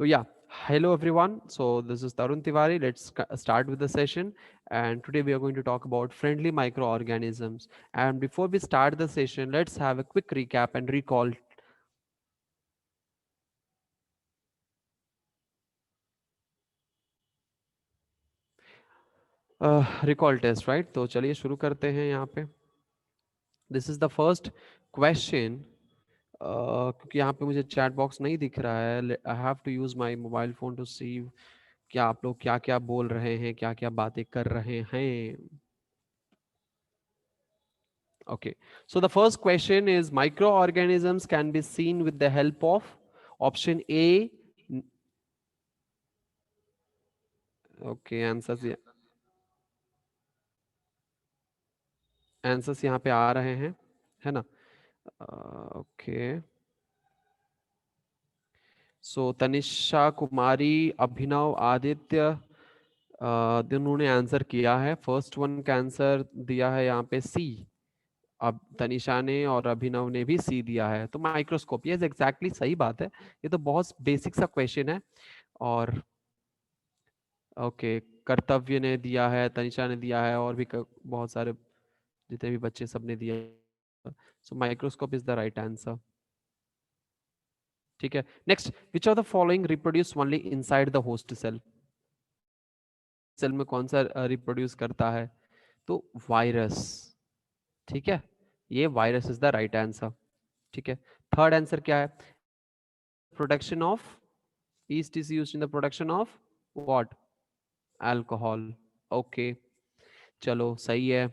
So yeah, hello everyone. So this is Tarun Tiwari. Let's start with the session. And today we are going to talk about friendly microorganisms. And before we start the session, let's have a quick recap and recall. Recall test, right? तो चलिए शुरू करते हैं यहाँ पे. This is the first question. क्योंकि यहाँ पे मुझे चैट बॉक्स नहीं दिख रहा है. I have to use my mobile phone to see क्या आप लोग क्या क्या बोल रहे हैं, क्या क्या बातें कर रहे हैं. Okay, so the first question is microorganisms can be seen with the help of option A. Okay, answers यहाँ पे आ रहे हैं, है ना. ओके, सो तनिषा कुमारी, अभिनव, आदित्य, जिन्होंने आंसर किया है फर्स्ट वन का आंसर दिया है यहाँ पे सी. अब तनिषा ने और अभिनव ने भी सी दिया है. तो माइक्रोस्कोप, ये एग्जैक्टली सही बात है. ये तो बहुत बेसिक सा क्वेश्चन है. और ओके, कर्तव्य ने दिया है, तनिषा ने दिया है, और भी बहुत सारे जितने भी बच्चे सब ने दिया. So microscope is the right answer. ठीक है. Next, which of the following reproduce only inside the host cell. Cell में कौन सा रिप्रोड्यूस करता है? तो वायरस. ठीक है, ये virus is the right answer. ठीक है. थर्ड आंसर क्या है? Production of east is used in the production of what? Alcohol. Okay, चलो सही है.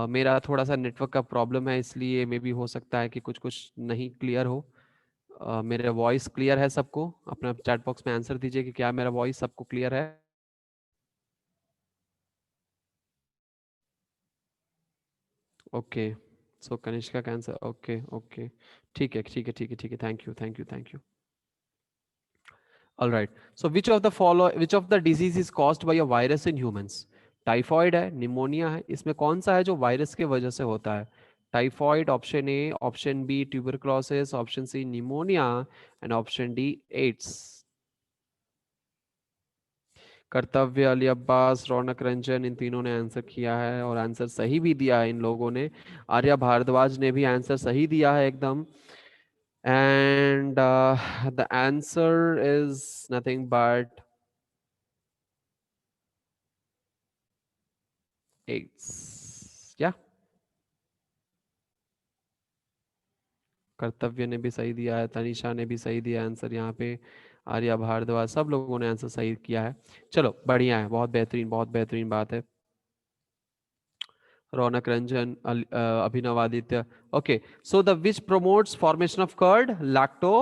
मेरा थोड़ा सा नेटवर्क का प्रॉब्लम है, इसलिए मे बी हो सकता है कि कुछ कुछ नहीं क्लियर हो. मेरा वॉइस क्लियर है सबको? अपना चैट बॉक्स में आंसर दीजिए कि क्या मेरा वॉइस सबको क्लियर है. ओके, सो कनिष्का का आंसर. ओके ओके, ठीक है ठीक है ठीक है ठीक है. Thank you thank you thank you. All right. So which of the disease is caused by a virus in humans? Typhoid है, निमोनिया है, इसमें कौन सा है जो वायरस की वजह से होता है? Typhoid option A, option B tuberculosis, option C pneumonia, and option D AIDS. Kartavya, Ali Abbas, रौनक रंजन, इन तीनों ने आंसर किया है और आंसर सही भी दिया है इन लोगों ने. आर्या भारद्वाज ने भी आंसर सही दिया है एकदम. And the answer is nothing but AIDS. क्या? कर्तव्य ने भी सही दिया है, तनिषा ने भी सही दिया आंसर यहाँ पे, आर्या भारद्वाज, सब लोगों ने आंसर सही किया है. चलो बढ़िया है, बहुत बेहतरीन बात है. Raunak Ranjan, Abhinav, Aditya. Okay, so the which promotes formation of curd? Lacto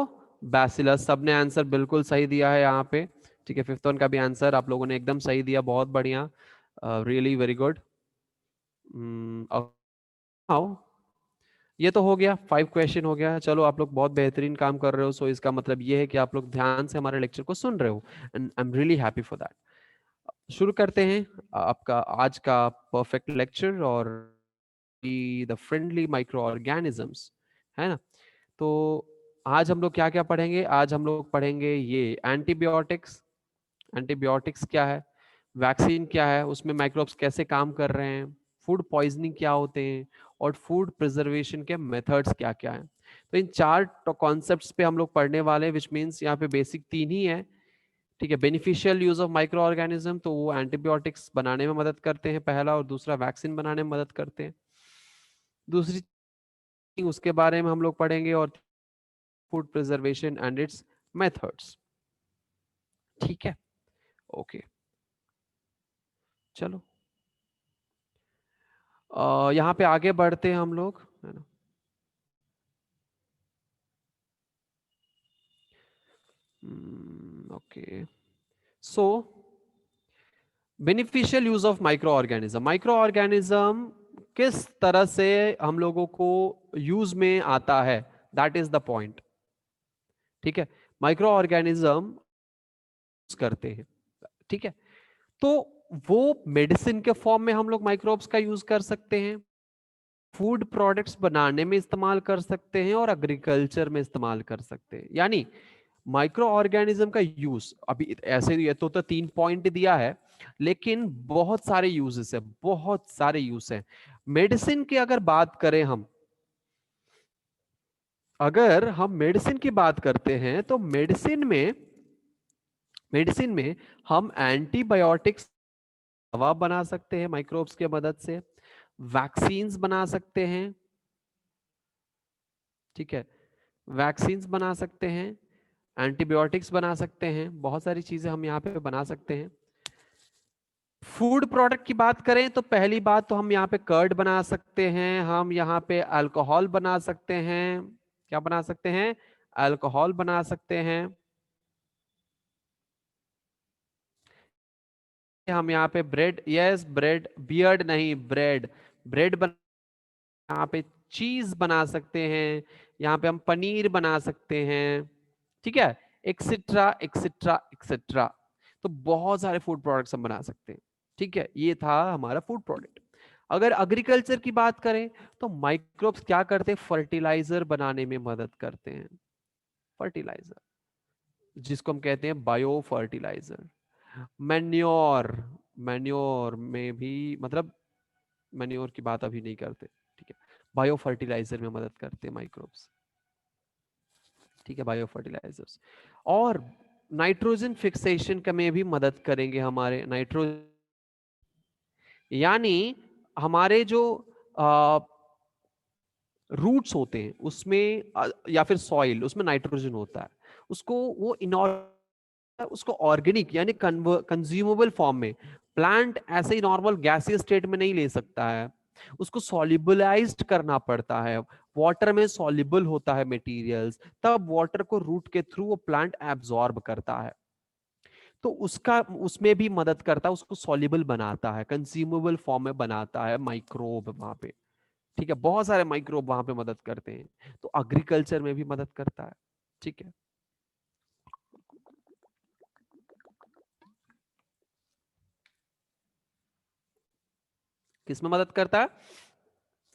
bacillus. सबने आंसर बिल्कुल सही दिया है यहाँ पे. ठीक है, फिफ्थ वन का भी आंसर आप लोगों ने एकदम सही दिया, बहुत बढ़िया, रियली वेरी गुड. ये तो हो गया, 5 क्वेश्चन हो गया. चलो आप लोग बहुत बेहतरीन काम कर रहे हो. सो इसका मतलब ये है कि आप लोग ध्यान से हमारे लेक्चर को सुन रहे हो, and I am really happy for that. शुरू करते हैं आपका आज का परफेक्ट लेक्चर, और द फ्रेंडली माइक्रो ऑर्गेनिजम्स, है ना. तो आज हम लोग क्या क्या पढ़ेंगे? आज हम लोग पढ़ेंगे ये एंटीबायोटिक्स. एंटीबायोटिक्स क्या है, वैक्सीन क्या है, उसमें माइक्रोब्स कैसे काम कर रहे हैं, फूड पॉइजनिंग क्या होते हैं, और फूड प्रिजर्वेशन के मेथड्स क्या क्या हैं. तो इन चार कॉन्सेप्ट्स पे हम लोग पढ़ने वाले हैं, विच मीन्स यहाँ पे बेसिक तीन ही है. ठीक है, beneficial use of micro organism, तो वो एंटीबायोटिक्स बनाने में मदद करते हैं पहला, और दूसरा वैक्सीन बनाने में मदद करते हैं. दूसरी उसके बारे में हम लोग पढ़ेंगे, और food preservation and it's methods. ठीक है, ओके. चलो यहाँ पे आगे बढ़ते हैं हम लोग, है ना. Okay, so beneficial use of micro organism. Micro organism किस तरह से हम लोगों को यूज में आता है, दैट इज द पॉइंट. ठीक है, माइक्रो ऑर्गेनिज्म करते हैं. ठीक है, तो वो मेडिसिन के फॉर्म में हम लोग माइक्रोब्स का यूज कर सकते हैं, फूड प्रोडक्ट्स बनाने में इस्तेमाल कर सकते हैं, और एग्रीकल्चर में इस्तेमाल कर सकते हैं. यानी माइक्रो ऑर्गेनिज्म का यूज अभी ऐसे ये तो 3 पॉइंट दिया है, लेकिन बहुत सारे यूजेस है, बहुत सारे यूज है। मेडिसिन की अगर बात करें हम, अगर हम मेडिसिन की बात करते हैं तो मेडिसिन में हम एंटीबायोटिक्स दवा बना सकते हैं माइक्रोब्स की मदद से, वैक्सीन्स बना सकते हैं, ठीक है, वैक्सीन्स बना सकते हैं, एंटीबायोटिक्स बना सकते हैं, बहुत सारी चीजें हम यहाँ पे बना सकते हैं। फूड प्रोडक्ट की बात करें तो पहली बात तो हम यहाँ पे कर्ड बना सकते हैं, हम यहाँ पे अल्कोहल बना सकते हैं, क्या बना सकते हैं, अल्कोहल बना सकते हैं, हम यहाँ पे ब्रेड, यस ब्रेड, बियर्ड नहीं ब्रेड, ब्रेड बना, यहाँ पे चीज बना सकते हैं, यहाँ पे हम पनीर बना सकते हैं, ठीक है, एक्सेट्रा एक्सेट्रा एक्सेट्रा। तो बहुत सारे फूड प्रोडक्ट्स हम बना सकते हैं, ठीक है, ये था हमारा फूड प्रोडक्ट। अगर एग्रीकल्चर की बात करें तो माइक्रोब्स क्या करते हैं, फर्टिलाइजर बनाने में मदद करते हैं, फर्टिलाइजर जिसको हम कहते हैं बायो फर्टिलाइजर। मैन्योर, मैन्योर में भी मतलब मैन्योर की बात अभी नहीं करते, ठीक है, बायो फर्टिलाइजर में मदद करते हैं माइक्रोब्स, ठीक है, बायो फर्टिलाइजर्स। और नाइट्रोजन फिक्सेशन का में भी मदद करेंगे हमारे नाइट्रोजन, यानी हमारे जो रूट्स होते हैं उसमें या फिर सॉइल उसमें नाइट्रोजन होता है, उसको वो उसको ऑर्गेनिक यानी कंज्यूमेबल फॉर्म में, प्लांट ऐसे ही नॉर्मल गैसियस स्टेट में नहीं ले सकता है, उसको सॉल्युबलाइज्ड करना पड़ता है, वाटर में सॉल्युबल होता है मटेरियल्स, तब वाटर को रूट के थ्रू वो प्लांट एब्जॉर्ब करता है, तो उसका उसमें भी मदद करता है, उसको सॉल्युबल बनाता है, कंज्यूमेबल फॉर्म में बनाता है माइक्रोब वहां पे, ठीक है, बहुत सारे माइक्रोब वहां पे मदद करते हैं, तो एग्रीकल्चर में भी मदद करता है, ठीक है। किसमें मदद करता है,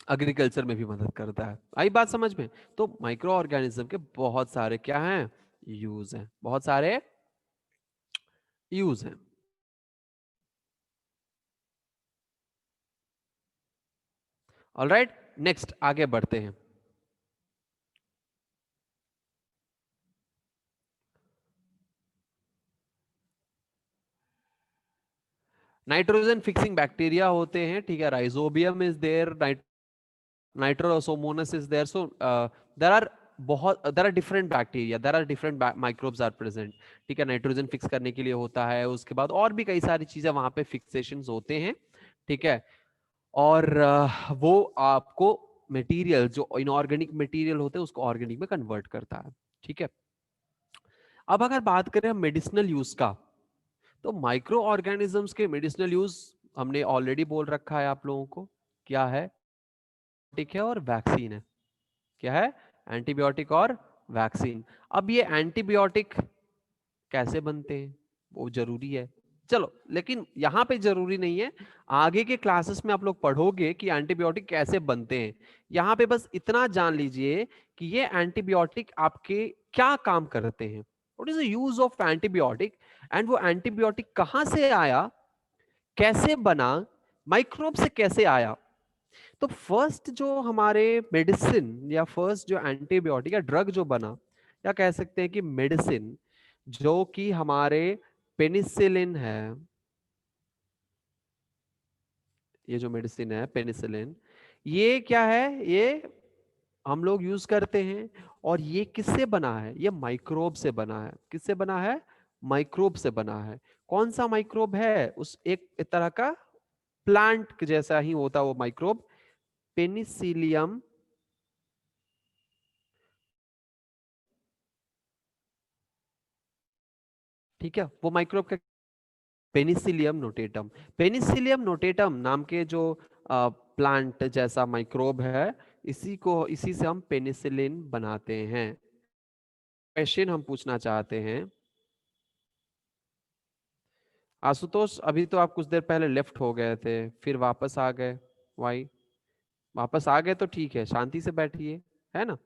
एग्रीकल्चर में भी मदद करता है, आई बात समझ में। तो माइक्रो ऑर्गेनिज्म के बहुत सारे क्या हैं, यूज हैं, बहुत सारे यूज हैं। ऑलराइट, नेक्स्ट आगे बढ़ते हैं। नाइट्रोजन फिक्सिंग बैक्टीरिया होते हैं, ठीक है, rhizobium is there, nitrosomonas is there, so there are बहुत, there are different bacteria, there are different microbes are present, ठीक है, नाइट्रोजन फिक्स करने के लिए होता है, उसके बाद और भी कई सारी चीजें वहां पे फिक्सेशंस होते हैं, ठीक है, और वो आपको मटेरियल जो इनऑर्गेनिक मटेरियल होते हैं उसको ऑर्गेनिक में कन्वर्ट करता है, ठीक है। अब अगर बात करें हम मेडिसिनल यूज का, तो माइक्रो ऑर्गेनिजम्स के मेडिसिनल यूज हमने ऑलरेडी बोल रखा है आप लोगों को, क्या है, ठीक है, और वैक्सीन है, क्या है, एंटीबायोटिक और वैक्सीन। अब ये एंटीबायोटिक कैसे बनते हैं वो जरूरी है, चलो लेकिन यहाँ पे जरूरी नहीं है, आगे के क्लासेस में आप लोग पढ़ोगे कि एंटीबायोटिक कैसे बनते हैं, यहाँ पे बस इतना जान लीजिए कि ये एंटीबायोटिक आपके क्या काम करते हैं, what is the use of antibiotic, and वो एंटीबायोटिक कहाँ से आया, कैसे बना, माइक्रोब से कैसे आया। तो फर्स्ट जो हमारे मेडिसिन या फर्स्ट जो एंटीबायोटिक या ड्रग जो बना, या कह सकते हैं कि मेडिसिन, जो कि हमारे पेनिसिलिन है, ये जो मेडिसिन है पेनिसिलिन, ये क्या है, ये हम लोग यूज करते हैं, और ये किससे बना है, ये माइक्रोब से बना है, किससे बना है, माइक्रोब से बना है। कौन सा माइक्रोब है, उस एक तरह का प्लांट जैसा ही होता वो माइक्रोब, पेनिसिलियम, ठीक है, वो माइक्रोब का पेनिसिलियम नोटेटम, पेनिसिलियम नोटेटम नाम के जो प्लांट जैसा माइक्रोब है, इसी को, इसी से हम पेनिसिलिन बनाते हैं। क्वेश्चन हम पूछना चाहते हैं, आशुतोष अभी तो आप कुछ देर पहले लेफ्ट हो गए थे, फिर वापस आ गए, वाई, वापस आ गए तो ठीक है, शांति से बैठिए, है ना,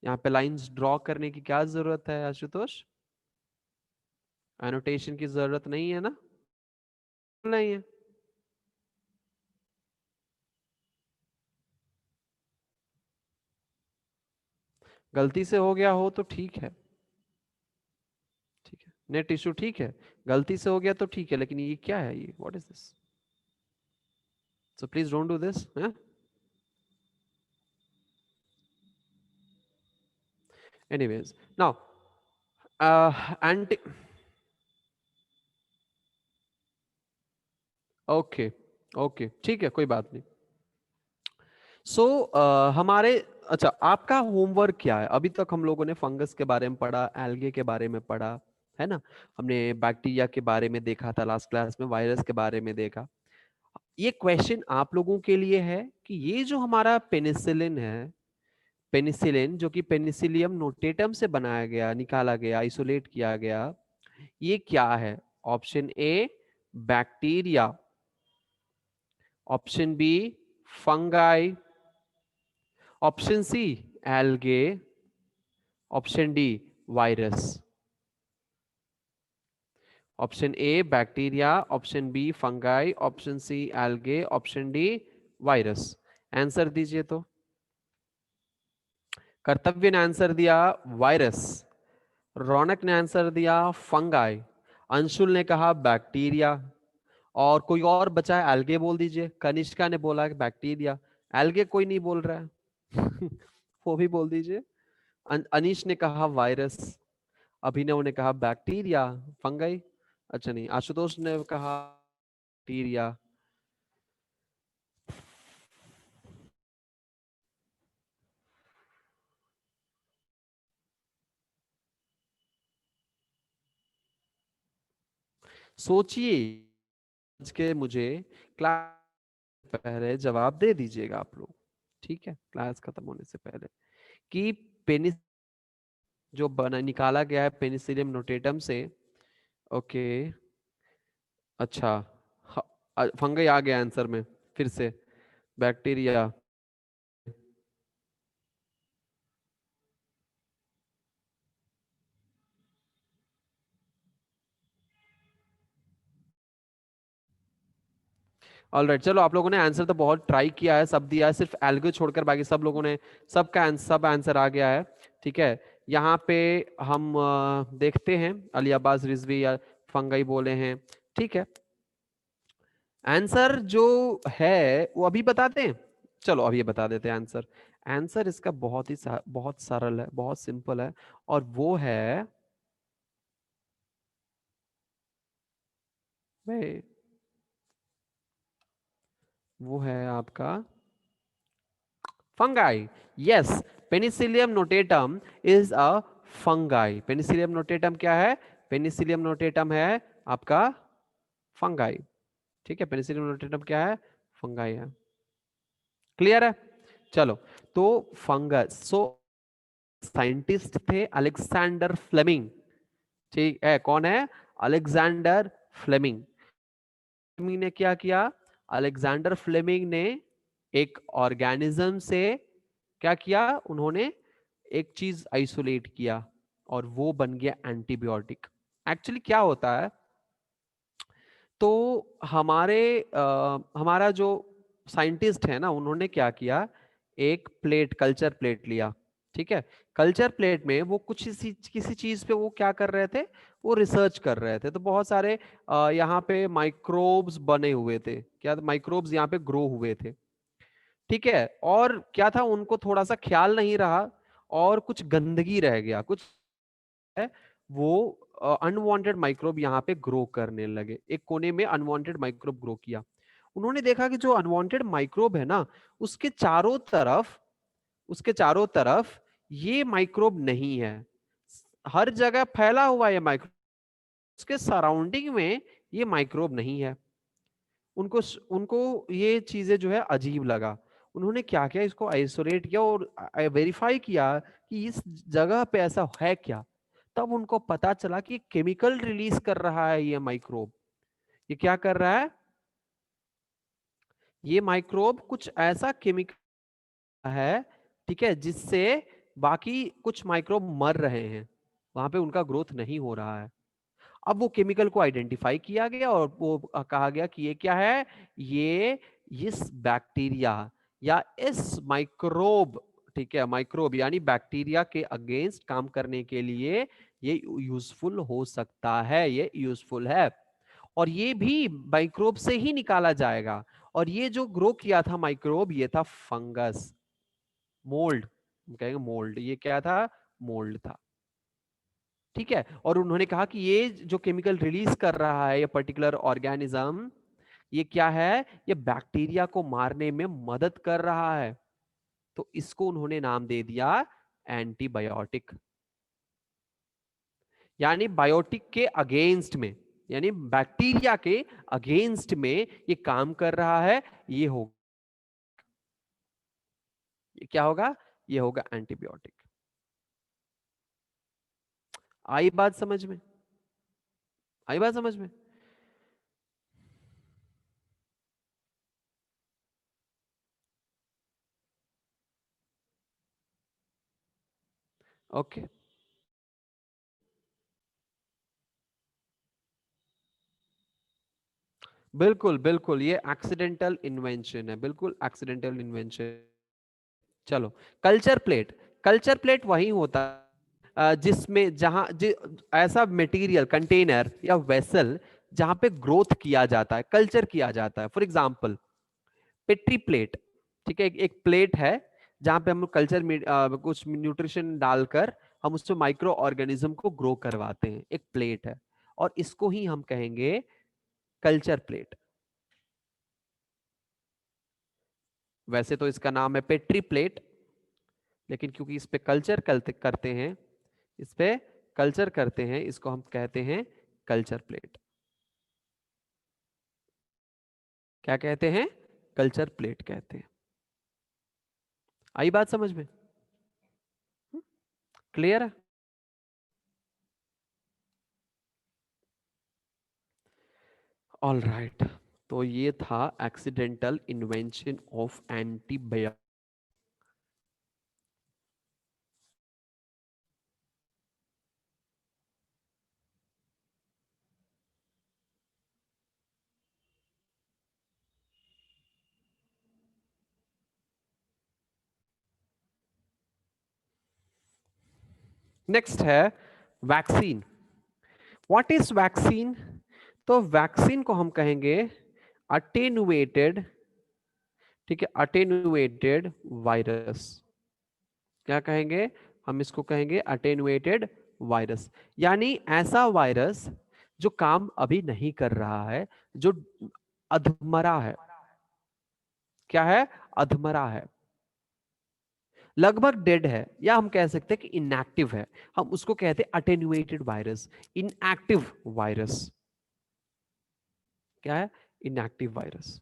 यहाँ पे लाइंस ड्रॉ करने की क्या जरूरत है आशुतोष। एनोटेशन की जरूरत नहीं है ना? नहीं है। गलती से हो गया हो तो ठीक है, ठीक है, नेट इशू ठीक है, गलती से हो गया तो ठीक है, लेकिन ये क्या है, ये what is this? So please don't do this. Anyways, now anti, okay, okay, ठीक है, कोई बात नहीं। सो हमारे, अच्छा, आपका होमवर्क क्या है? अभी तक हम लोगों ने फंगस के बारे में पढ़ा, एल्गे के बारे में पढ़ा, है ना? हमने बैक्टीरिया के बारे में देखा था लास्ट क्लास में, वायरस के बारे में देखा। ये क्वेश्चन आप लोगों के लिए है कि ये जो हमारा पेनिसिलिन है, पेनिसिलिन जो कि पेनिसिलियम नोटेटम से बनाया गया, निकाला गया, आइसोलेट किया गया, ये क्या है? Option A bacteria, option B fungi, option C algae, option D virus. Option A bacteria, option B fungi, option C algae, option D virus. Answer दीजिए तो। कर्तव्य ने आंसर दिया वायरस, रौनक ने आंसर दिया फंगाई, अंशुल ने कहा बैक्टीरिया, और कोई और बचा है? एल्गे बोल दीजिए। कनिष्का ने बोला कि बैक्टीरिया, एल्गे कोई नहीं बोल रहा है। वो भी बोल दीजिए। अनीश ने कहा वायरस, अभिनव ने कहा बैक्टीरिया, फंगाई, अच्छा नहीं, आशुतोष ने कहा बैक्टीरिया। सोचिए, आज के मुझे क्लास पहले जवाब दे दीजिएगा आप लोग, ठीक है, क्लास खत्म होने से पहले, कि पेनिस जो बना निकाला गया है पेनिसिलियम नोटेटम से, ओके, अच्छा, फंगई आ गया आंसर में फिर से, बैक्टीरिया। ऑलराइट, चलो, आप लोगों ने आंसर तो बहुत ट्राई किया है, सब दिया है, सिर्फ एल्गो छोड़कर बाकी सब लोगों ने, सबका सब आंसर आ गया है, ठीक है। यहाँ पे हम देखते हैं, अली अब्बास रिजवी या फंगई बोले हैं, ठीक है। आंसर जो है वो अभी बताते हैं, चलो अभी बता देते हैं आंसर। आंसर इसका बहुत ही बहुत सरल है, बहुत सिंपल है, और वे वो है आपका fungi. Yes, Penicillium notatum is a fungi. Penicillium notatum क्या है? पेनिसिलियम नोटेटम है आपका फंगाई, ठीक है। पेनिसिलियम नोटेटम क्या है? फंगाई है। क्लियर है? चलो, तो फंगस, सो साइंटिस्ट थे अलेक्जेंडर फ्लेमिंग, ठीक है। कौन है? Alexander Fleming. फ्लेमिंग ने क्या किया? अलेक्जेंडर फ्लेमिंग ने एक ऑर्गेनिज्म से क्या किया? उन्होंने एक चीज आइसोलेट किया, और वो बन गया एंटीबायोटिक। एक्चुअली क्या होता है, तो हमारा जो साइंटिस्ट है ना, उन्होंने क्या किया, एक प्लेट, कल्चर प्लेट लिया, ठीक है। कल्चर प्लेट में वो कुछ किसी चीज पे वो क्या कर रहे थे, वो रिसर्च कर रहे थे। तो बहुत सारे यहाँ पे माइक्रोब्स बने हुए थे, क्या माइक्रोब्स यहाँ पे ग्रो हुए थे, ठीक है। और क्या था, उनको थोड़ा सा ख्याल नहीं रहा, और कुछ गंदगी रह गया, कुछ है, वो अनवांटेड माइक्रोब यहाँ पे ग्रो करने लगे। एक कोने में अनवांटेड माइक्रोब ग्रो किया। उन्होंने देखा कि जो अनवांटेड माइक्रोब है ना, उसके चारों तरफ, उसके चारों तरफ ये माइक्रोब नहीं है, हर जगह फैला हुआ है माइक्रोब, उसके सराउंडिंग में ये माइक्रोब नहीं है। उनको उनको ये चीजें जो है अजीब लगा। उन्होंने क्या किया, इसको आइसोलेट किया और वेरीफाई किया कि इस जगह पे ऐसा है क्या। तब उनको पता चला कि केमिकल रिलीज कर रहा है ये माइक्रोब। ये क्या कर रहा है? ये माइक्रोब कुछ ऐसा केमिकल है, ठीक है, जिससे बाकी कुछ माइक्रोब मर रहे हैं, वहां पे उनका ग्रोथ नहीं हो रहा है। अब वो केमिकल को आइडेंटिफाई किया गया और वो कहा गया कि ये क्या है, ये इस बैक्टीरिया या इस माइक्रोब, ठीक है, माइक्रोब यानी बैक्टीरिया के अगेंस्ट काम करने के लिए ये यूजफुल हो सकता है, ये यूजफुल है। और ये भी माइक्रोब से ही निकाला जाएगा। और ये जो ग्रो किया था माइक्रोब, ये था फंगस, मोल्ड, कहेंगे मोल्ड, ये क्या था, मोल्ड था। ठीक है, और उन्होंने कहा कि ये जो केमिकल रिलीज कर रहा है ये पर्टिकुलर ऑर्गेनिज्म, ये क्या है, ये बैक्टीरिया को मारने में मदद कर रहा है। तो इसको उन्होंने नाम दे दिया एंटीबायोटिक, यानी बायोटिक के अगेंस्ट में, यानी बैक्टीरिया के अगेंस्ट में ये काम कर रहा है। ये हो, ये क्या होगा, ये होगा एंटीबायोटिक। आई बात समझ में, आई बात समझ में। ओके, बिल्कुल बिल्कुल, ये एक्सीडेंटल इन्वेंशन है, बिल्कुल एक्सीडेंटल इन्वेंशन। चलो, कल्चर प्लेट, कल्चर प्लेट वही होता है जिसमें जहां ऐसा मटेरियल, कंटेनर या वेसल जहां पे ग्रोथ किया जाता है, कल्चर किया जाता है। फॉर एग्जांपल पेट्री प्लेट, ठीक है, एक प्लेट है जहां पे हम कल्चर में कुछ न्यूट्रिशन डालकर हम उसमें माइक्रो ऑर्गेनिज्म को ग्रो करवाते हैं, एक प्लेट है। और इसको ही हम कहेंगे कल्चर प्लेट। वैसे तो इसका नाम है पेट्री प्लेट, लेकिन क्योंकि इस पे कल्चर करते हैं, इस पे कल्चर करते हैं, इसको हम कहते हैं कल्चर प्लेट। क्या कहते हैं, कल्चर प्लेट कहते हैं। आई बात समझ में, क्लियर है। ऑल राइट, तो ये था accidental invention of antibiotic. Next है वैक्सीन। What is vaccine? तो वैक्सीन को हम कहेंगे अटेनुएटेड, ठीक है, अटेनुएटेड वायरस। क्या कहेंगे, हम इसको कहेंगे अटेनुएटेड वायरस, यानी ऐसा वायरस जो काम अभी नहीं कर रहा है, जो अधमरा है। क्या है, अधमरा है, लगभग डेड है, या हम कह सकते हैं कि इनएक्टिव है। हम उसको कहते हैं अटेन्युएटेड वायरस, इनएक्टिव वायरस। क्या है, इनएक्टिव वायरस।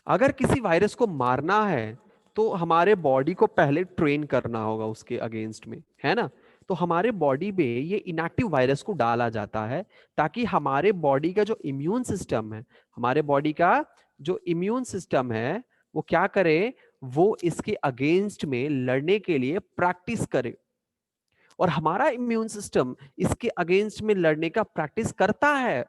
अगर किसी वायरस को मारना है तो हमारे बॉडी को पहले ट्रेन करना होगा उसके अगेंस्ट में, है ना। तो हमारे बॉडी में ये इनएक्टिव वायरस को डाला जाता है ताकि हमारे बॉडी का जो इम्यून सिस्टम है, हमारे बॉडी का जो इम्यून सिस्टम है वो क्या करे, वो इसके अगेंस्ट में लड़ने के लिए प्रैक्टिस करे। और हमारा इम्यून सिस्टम इसके अगेंस्ट में लड़ने का प्रैक्टिस करता है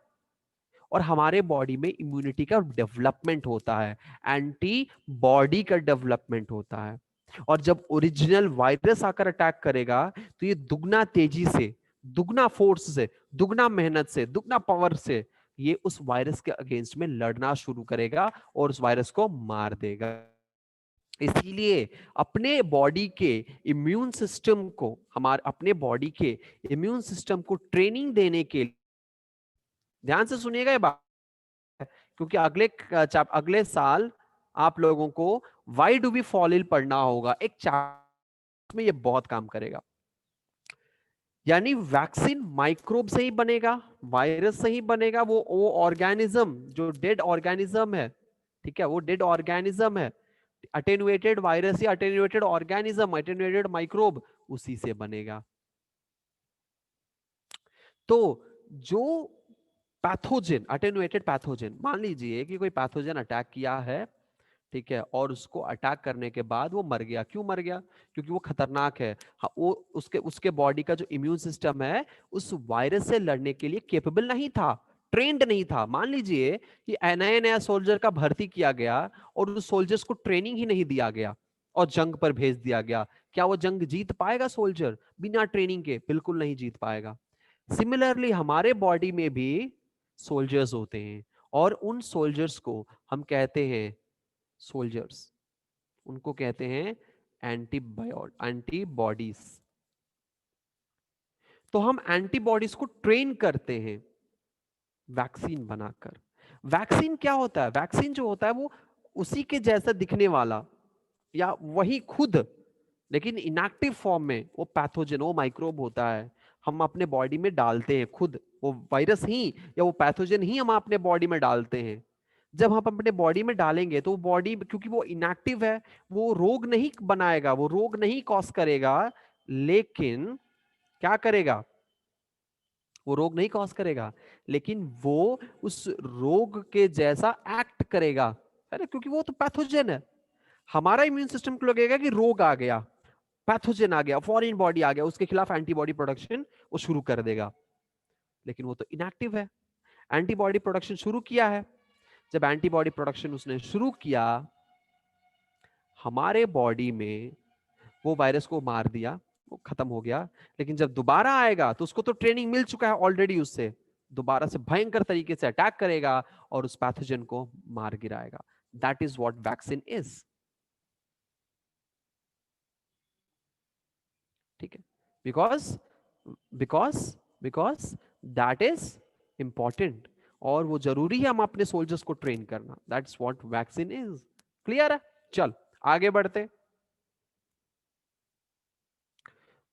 और हमारे बॉडी में इम्यूनिटी का डेवलपमेंट होता है, एंटी बॉडी का डेवलपमेंट होता है। और जब ओरिजिनल वायरस आकर अटैक करेगा तो ये दुगना तेजी से, दुगना फोर्स से, दुगना मेहनत से, दुगना पावर से ये उस वायरस के अगेंस्ट में लड़ना शुरू करेगा और उस वायरस को मार देगा। इसीलिए अपने बॉडी के इम्यून सिस्टम को, हमारे अपने बॉडी के इम्यून सिस्टम को ट्रेनिंग देने के लिए, ध्यान से सुनिएगा ये बात, क्योंकि अगले साल आप लोगों को why do we fall ill पढ़ना होगा, एक चैप्टर में ये बहुत काम करेगा। यानी वैक्सीन माइक्रोब से ही बनेगा, वायरस से ही बनेगा, वो ऑर्गेनिज्म जो डेड ऑर्गेनिज्म है, ठीक है, वो डेड ऑर्गेनिज्म है, अटेनुएटेड वायरस या अटेनुएटेड ऑर्गेनिज्म, अटेनुएटेड माइक्रोब, उसी से बनेगा। तो जो पैथोजन, अटेनुएटेड पैथोजन, मान लीजिए कि कोई पैथोजन अटैक किया है, ठीक है, और उसको अटैक करने के बाद वो मर गया। क्यों मर गया? क्योंकि वो खतरनाक है। हाँ, वो उसके उसके बॉडी का जो इम्यून सिस्टम है उस वायरस से लड़ने के लिए केपेबल नहीं था, ट्रेंड नहीं था। मान लीजिए कि नया नया सोल्जर का भर्ती किया गया और उस सोल्जर्स को ट्रेनिंग ही नहीं दिया गया और जंग पर भेज दिया गया, क्या वो जंग जीत पाएगा? सोल्जर बिना ट्रेनिंग के बिल्कुल नहीं जीत पाएगा। सिमिलरली हमारे बॉडी में भी सोल्जर्स होते हैं और उन सोल्जर्स को हम कहते हैं सोल्जर्स, उनको कहते हैं एंटीबॉडीज। तो हम एंटीबॉडीज को ट्रेन करते हैं वैक्सीन बनाकर। वैक्सीन क्या होता है? वैक्सीन जो होता है वो उसी के जैसा दिखने वाला या वही खुद, लेकिन इनएक्टिव फॉर्म में वो पैथोजन, वो माइक्रोब होता है, हम अपने बॉडी में डालते हैं खुद। वो वायरस ही या वो पैथोजन ही हम अपने बॉडी में डालते हैं। जब हम अपने बॉडी में डालेंगे तो बॉडी, क्योंकि वो इनएक्टिव है, वो रोग नहीं बनाएगा, वो रोग नहीं कॉज करेगा, लेकिन क्या करेगा? वो रोग नहीं कॉज करेगा, लेकिन वो उस रोग के जैसा एक्ट करेगा, है ना? क्योंकि वो तो पैथोजन है। हमारा इम्यून सिस्टम को लगेगा कि रोग आ गया, पैथोजन आ गया, फॉरेन बॉडी आ गया, उसके खिलाफ एंटीबॉडी प्रोडक्शन वो शुरू कर देगा। लेकिन वो तो इनएक्टिव है। एंटीबॉडी प्रोडक्शन शुरू किया है। जब एंटीबॉडी प्रोडक्शन उसने शुरू किया हमारे बॉडी में, वो वायरस को मार दिया, वो खत्म हो गया। लेकिन जब दोबारा आएगा तो उसको तो ट्रेनिंग मिल चुका है ऑलरेडी, उससे दोबारा से भयंकर तरीके से अटैक करेगा और उस पैथोजन को मार गिराएगा। That is what vaccine is. ठीक है, because because because that is important और वो जरूरी है हम अपने सोल्जर्स को ट्रेन करना। That's what vaccine is. Clear है? चल आगे बढ़ते।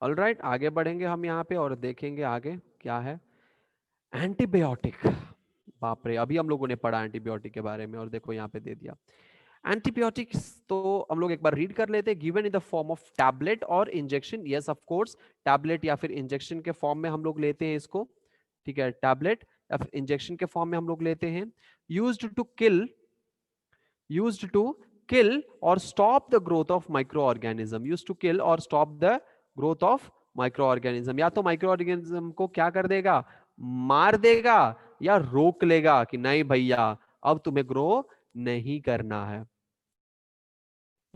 ऑलराइट, आगे बढ़ेंगे हम यहाँ पे और देखेंगे आगे क्या है। एंटीबायोटिक, बाप रे, अभी हम लोगों ने पढ़ा एंटीबायोटिक के बारे में और देखो यहाँ पे दे दिया। एंटीबायोटिक्स तो हम लोग एक बार रीड कर लेते हैं। Given in the form of tablet और injection, yes of course, tablet या फिर इंजेक्शन के फॉर्म में हम लोग लेते हैं इसको। ठीक है, टैबलेट या फिर इंजेक्शन के फॉर्म में हम लोग लेते हैं। यूज्ड टू किल और stop the growth of micro organism. Used to kill और stop the growth of micro organism. या तो माइक्रो ऑर्गेनिज्म को क्या कर देगा? मार देगा, या रोक लेगा कि नहीं भैया अब तुम्हें ग्रो नहीं करना है।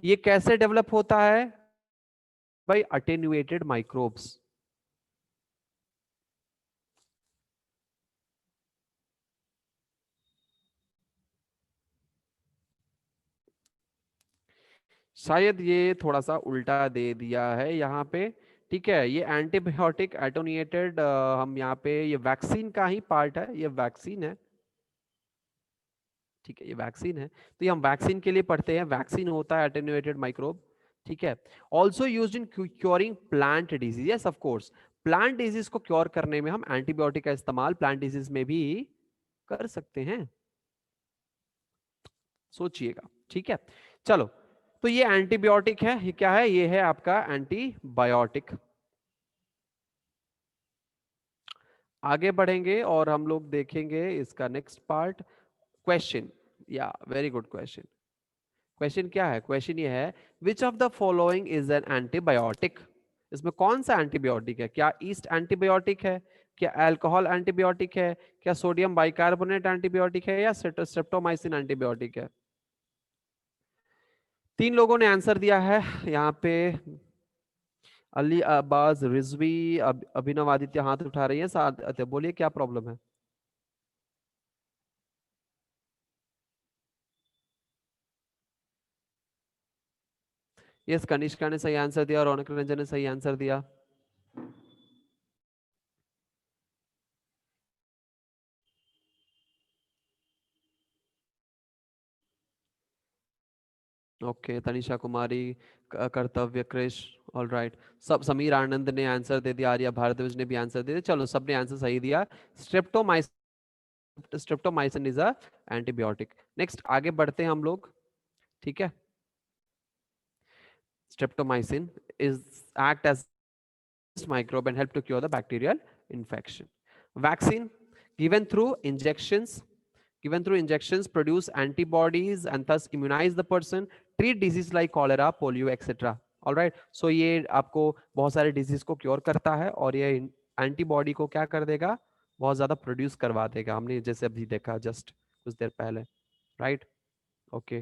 ये कैसे डेवलप होता है? By attenuated microbes. शायद ये थोड़ा सा उल्टा दे दिया है यहाँ पे। ठीक है, ये एंटीबायोटिक एटोनिएटेड, हम यहाँ पे ये वैक्सीन का ही पार्ट है, ये वैक्सीन है। ठीक है, ये वैक्सीन है, तो ये हम वैक्सीन के लिए पढ़ते हैं। वैक्सीन होता है एटेन्युएटेड माइक्रोब। ठीक है, also use in curing plant disease. Yes of course, plant disease को क्योर करने में हम एंटीबायोटिक का इस्तेमाल प्लांट डिजीज में भी कर सकते हैं, सोचिएगा। ठीक है, चलो, तो ये एंटीबायोटिक है। ये क्या है? ये है आपका एंटीबायोटिक। आगे बढ़ेंगे और हम लोग देखेंगे इसका नेक्स्ट पार्ट। क्वेश्चन, या वेरी गुड क्वेश्चन। क्वेश्चन क्या है? क्वेश्चन ये है, विच of the following is an antibiotic? इसमें कौन सा एंटीबायोटिक है? क्या ईस्ट एंटीबायोटिक है, क्या अल्कोहल एंटीबायोटिक है, क्या सोडियम बाइकार्बोनेट एंटीबायोटिक है, या स्ट्रेप्टोमाइसिन एंटीबायोटिक है? तीन लोगों ने आंसर दिया है यहाँ पे। अली अब्बास रिजवी, अभिनव आदित्य हाथ उठा रही है। साथ बोलिए क्या प्रॉब्लम है? यस, कनिष्का ने सही आंसर दिया, रौनक रंजन ने सही आंसर दिया। ओके, तनिषा कुमारी, कर्तव्य कृष, ऑल राइट। सब, समीर आनंद ने आंसर दे दिया, आर्या भारद्वाज ने भी आंसर दे दिया। चलो, सबने आंसर सही दिया। Streptomycin is a antibiotic. Next आगे बढ़ते हैं हम लोग। ठीक है, streptomycin is act as microbe and help to cure the bacterial infection. Vaccine given through injections, given through injections produce antibodies and thus immunize the person, treat disease like cholera, polio, etc. All right, so ये आपको बहुत सारे disease को cure करता है और ये antibody को क्या कर देगा, बहुत ज्यादा प्रोड्यूस करवा देगा, हमने जैसे अभी देखा जस्ट कुछ देर पहले, right? Okay,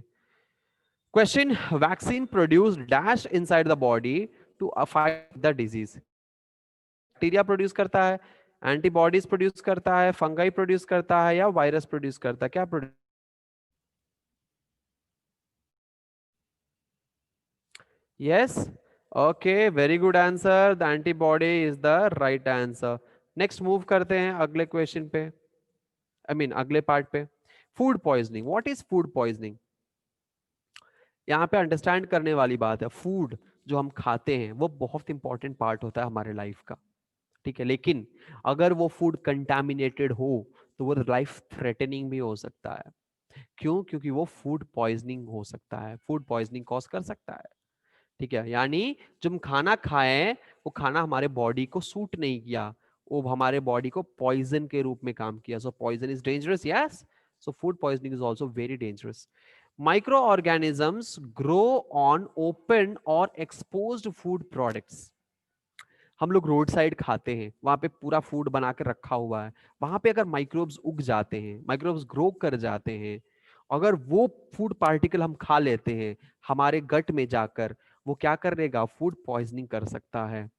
question, vaccine produce dash inside the body to fight the disease, bacteria produce करता है, एंटीबॉडीज प्रोड्यूस करता है, फंगाई प्रोड्यूस करता है, या वायरस प्रोड्यूस करता है, क्या produce? Yes, okay, very good answer, the antibody is the right answer. Next move करते हैं अगले क्वेश्चन पे, आई मीन अगले पार्ट पे। Food poisoning, what is food poisoning? यहाँ पे अंडरस्टैंड करने वाली बात है, फूड जो हम खाते हैं वो बहुत इंपॉर्टेंट पार्ट होता है हमारे लाइफ का, ठीक है, लेकिन अगर वो फूड कंटामिनेटेड हो तो वो लाइफ थ्रेटनिंग भी हो सकता है। क्यों? क्योंकि वो फूड पॉइजनिंग हो सकता है, फूड पॉइजनिंग कॉज कर सकता है, ठीक है। यानी जब हम खाना खाएं, वो खाना हमारे बॉडी को सूट नहीं किया, वो हमारे बॉडी को पॉइजन के रूप में काम किया। So poison is dangerous, yes. So food poisoning is also very dangerous. Micro organisms grow on open और एक्सपोज्ड फूड प्रोडक्ट्स। हम लोग रोड साइड खाते हैं, वहां पे पूरा फूड बना के रखा हुआ है, वहां पे अगर माइक्रोब्स उग जाते हैं, माइक्रोब्स ग्रो कर जाते हैं, अगर वो फूड पार्टिकल हम खा लेते हैं हमारे गट में जाकर, वो क्या करेगा, फूड पॉइजनिंग कर सकता है,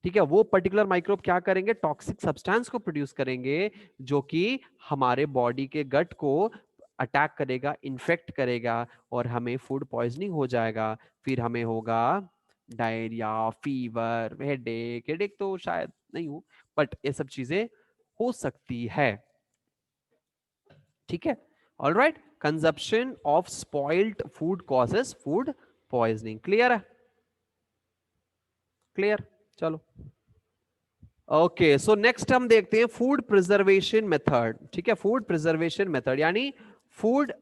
ठीक है। वो पर्टिकुलर माइक्रोब क्या करेंगे, टॉक्सिक सब्सटेंस को प्रोड्यूस करेंगे, जो कि हमारे बॉडी के गट को अटैक करेगा, इन्फेक्ट करेगा, और हमें फूड पॉइजनिंग हो जाएगा। फिर हमें होगा डायरिया, फीवर, हेडेक, हेडेक तो शायद नहीं हो, बट ये सब चीजें हो सकती है, ठीक है। All right, consumption of spoiled food causes food poisoning. Clear है? क्लियर, चलो। ओके, सो नेक्स्ट हम देखते हैं फूड प्रिजर्वेशन मेथड, ठीक है। फूड प्रिजर्वेशन मेथड यानी फूड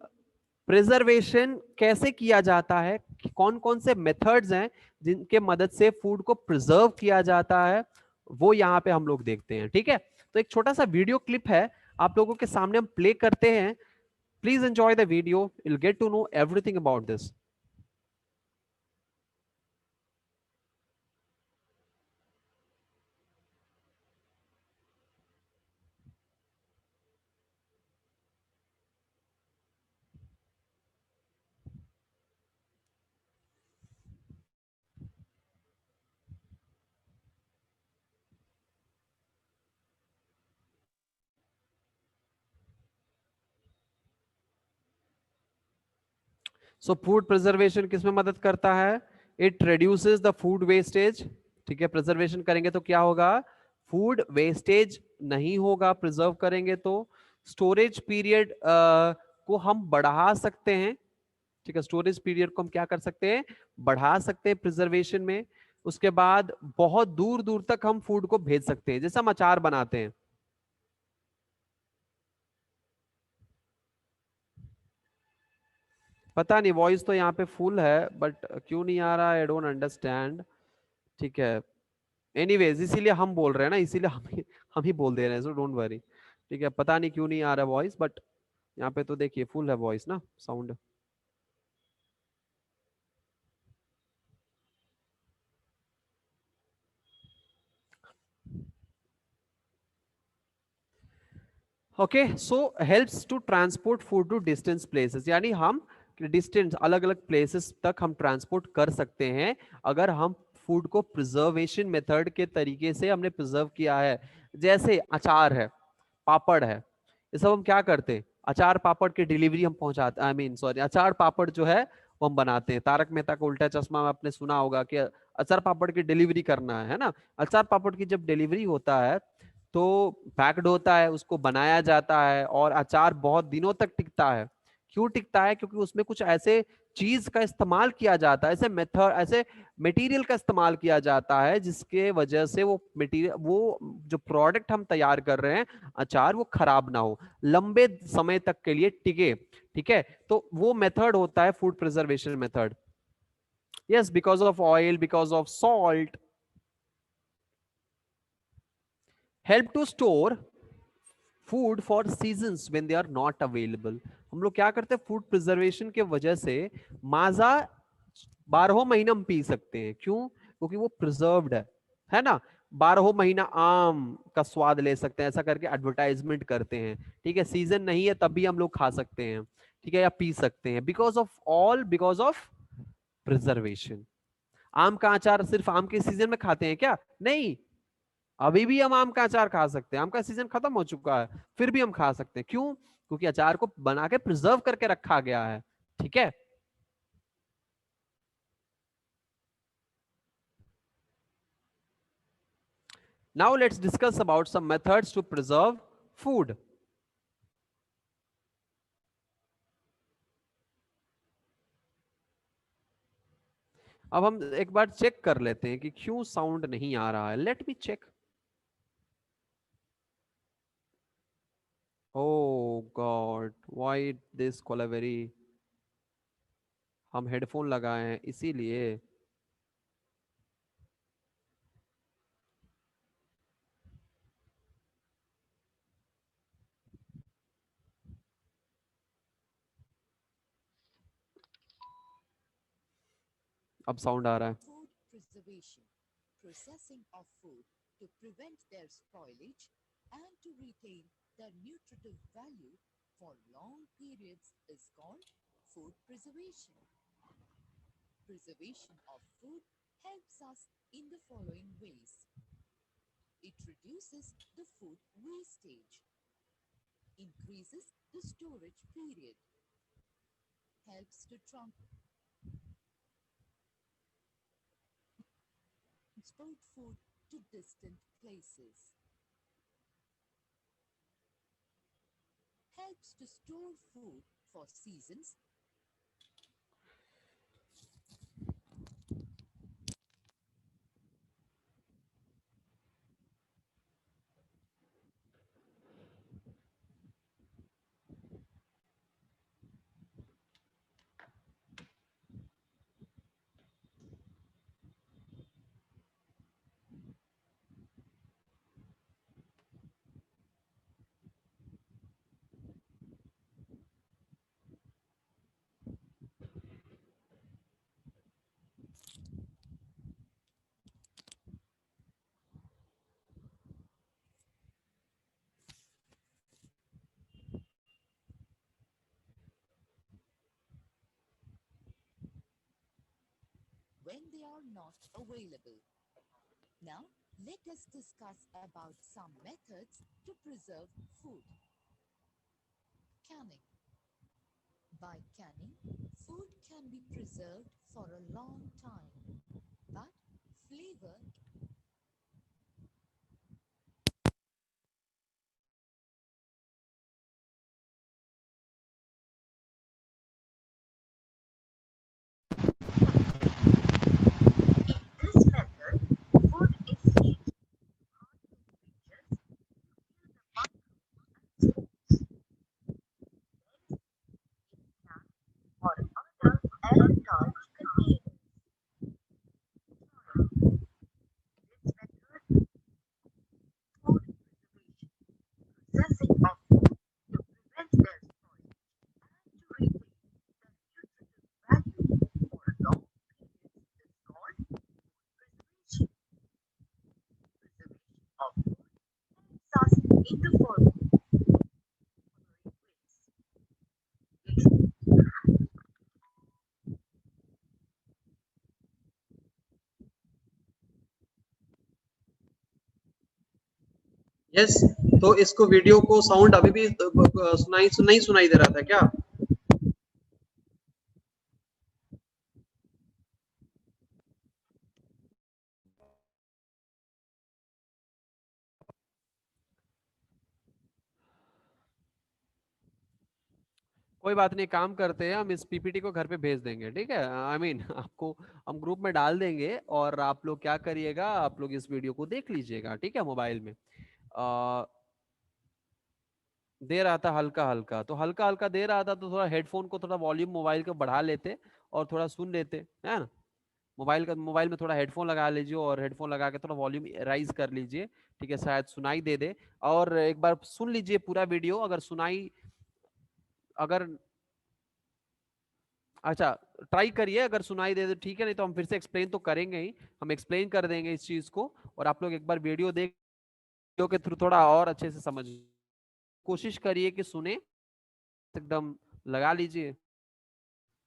प्रिजर्वेशन कैसे किया जाता है, कौन कौन से मेथड्स हैं जिनके मदद से फूड को प्रिजर्व किया जाता है, वो यहां पे हम लोग देखते हैं, ठीक है। तो एक छोटा सा वीडियो क्लिप है, आप लोगों के सामने हम प्ले करते हैं। Please enjoy the video, you'll get to know everything about this. So food preservation किस में मदद करता है? It reduces the food wastage, ठीक है। प्रिजर्वेशन करेंगे तो क्या होगा, फूड वेस्टेज नहीं होगा, प्रिजर्व करेंगे तो। स्टोरेज पीरियड को हम बढ़ा सकते हैं, ठीक है। स्टोरेज पीरियड को हम क्या कर सकते हैं, बढ़ा सकते हैं प्रिजर्वेशन में। उसके बाद बहुत दूर दूर तक हम फूड को भेज सकते हैं, जैसे हम अचार बनाते हैं। पता नहीं, वॉइस तो यहाँ पे फुल है बट क्यों नहीं आ रहा, आई डोंट अंडरस्टैंड, ठीक है। एनीवेज, इसीलिए हम बोल रहे हैं ना, इसीलिए हम ही बोल दे रहे हैं, सो डोंट वरी, ठीक है। पता नहीं क्यों नहीं आ रहा वॉइस, बट यहाँ पे तो देखिए फुल है वॉइस ना, sound. Okay, so helps to transport food to distance places, यानी हम डिस्टेंस अलग अलग प्लेसेस तक हम ट्रांसपोर्ट कर सकते हैं अगर हम फूड को प्रिजर्वेशन मेथड के तरीके से हमने प्रिजर्व किया है। जैसे अचार है, पापड़ है, ये सब हम क्या करते हैं, अचार पापड़ की डिलीवरी हम पहुंचाते, आई मीन सॉरी, अचार पापड़ जो है वो हम बनाते हैं। तारक मेहता का उल्टा चश्मा में आपने सुना होगा कि अचार पापड़ की डिलीवरी करना है ना। अचार पापड़ की जब डिलीवरी होता है तो पैक्ड होता है, उसको बनाया जाता है और अचार बहुत दिनों तक टिकता है। क्यों टिकता है? क्योंकि उसमें कुछ ऐसे चीज का इस्तेमाल किया जाता है, ऐसे मेथड, ऐसे मटेरियल का इस्तेमाल किया जाता है जिसके वजह से वो मटेरियल, वो जो प्रोडक्ट हम तैयार कर रहे हैं अचार, वो खराब ना हो, लंबे समय तक के लिए टिके, ठीक है। तो वो मेथड होता है food preservation method. Yes, because of oil, because of salt, help to store food for seasons when they are not available. हम लोग क्या करते हैं, फूड प्रिजर्वेशन के वजह से माजा 12 महीने हम पी सकते हैं। क्यों? क्योंकि वो प्रिजर्व्ड है ना। 12 महीना आम का स्वाद ले सकते हैं, ऐसा करके एडवर्टाइजमेंट करते हैं। ठीक है, सीजन नहीं है तब भी हम लोग खा सकते हैं, ठीक है, या पी सकते हैं, बिकॉज ऑफ प्रिजर्वेशन। आम का अचार सिर्फ आम के सीजन में खाते हैं क्या? नहीं, अभी भी हम आम का अचार खा सकते हैं। आम का सीजन खत्म हो चुका है, फिर भी हम खा सकते हैं। क्यों? क्योंकि अचार को बना के प्रिजर्व करके रखा गया है। ठीक है, now let's discuss about some methods to preserve food. अब हम एक बार चेक कर लेते हैं कि क्यों साउंड नहीं आ रहा है। Let me check. Oh God, why this kolaveri. हम हेडफोन लगाए हैं इसीलिए। अब साउंड आ रहा है। Food preservation, processing of food to prevent their spoilage and to retain their nutritive value for long periods is called food preservation. Preservation of food helps us in the following ways. It reduces the food wastage, increases the storage period, helps to transport food to distant places, helps to store food for seasons. When they are not available. Now, let us discuss about some methods to preserve food. Canning. By canning, food can be preserved for a long time, but flavor this method, food is aged or other airtight containers. This method, food preservation, processing of food to prevent their spoilage and to retain their nutritive value for long periods is called preservation. Preservation of food helps us in the following ways. Yes, तो इसको video को sound अभी भी सुनाई दे रहा था क्या? कोई बात नहीं, काम करते हैं, हम इस पीपीटी को घर पे भेज देंगे। ठीक है, आई मीन आपको हम ग्रुप में डाल देंगे और आप लोग क्या करिएगा, आप लोग इस वीडियो को देख लीजिएगा। ठीक है, मोबाइल में दे रहा था हल्का हल्का, तो हल्का हल्का दे रहा था तो थोड़ा हेडफोन को थोड़ा वॉल्यूम मोबाइल का बढ़ा लेते और थोड़ा सुन लेते, है ना। मोबाइल में थोड़ा हेडफोन लगा लीजिए और हेडफोन लगा के थोड़ा वॉल्यूम राइज कर लीजिए, ठीक है, शायद सुनाई दे दे। और एक बार सुन लीजिए पूरा वीडियो, अगर सुनाई, अगर, अच्छा, ट्राई करिए, अगर सुनाई दे तो ठीक है, नहीं तो हम फिर से एक्सप्लेन तो करेंगे ही, हम एक्सप्लेन कर देंगे इस चीज को। और आप लोग एक बार वीडियो देख, वीडियो के थ्रू थोड़ा और अच्छे से समझ, कोशिश करिए कि सुने, एकदम लगा लीजिए।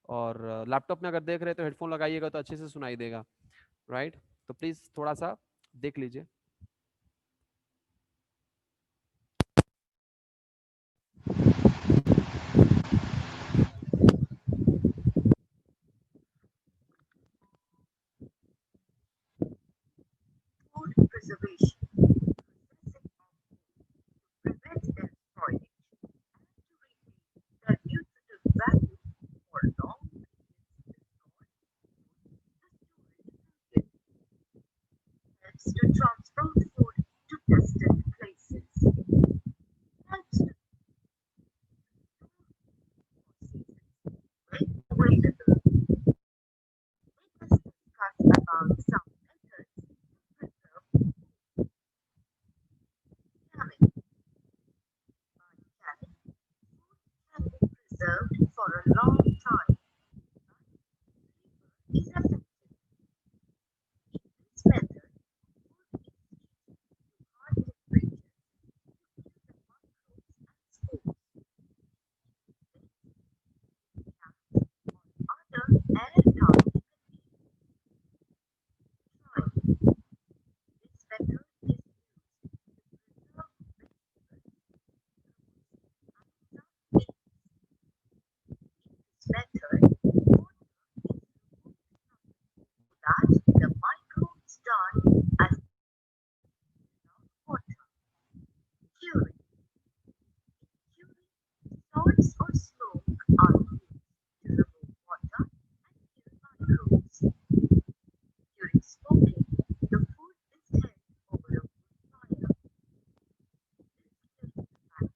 और लैपटॉप में अगर देख रहे हैं तो हेडफोन लगाइएगा तो अच्छे से सुनाई देगा, राइट। तो प्लीज थोड़ा सा देख लीजिए। Food preservation, prevents their spoilage, and to retain their nutritive value for long periods. Helps to transport food to distant places. Helps to make available. Let us discuss about some methods to preserve canning. By canning, can be preserved for a long time. Is effective. This method high temperature spores, other airtight containers. This method is this method that the microbes die as water. Curing. Curing salts or smoke are used to remove water and kill microbes. During smoking, the food is held over a wood fire. This kills the bacteria and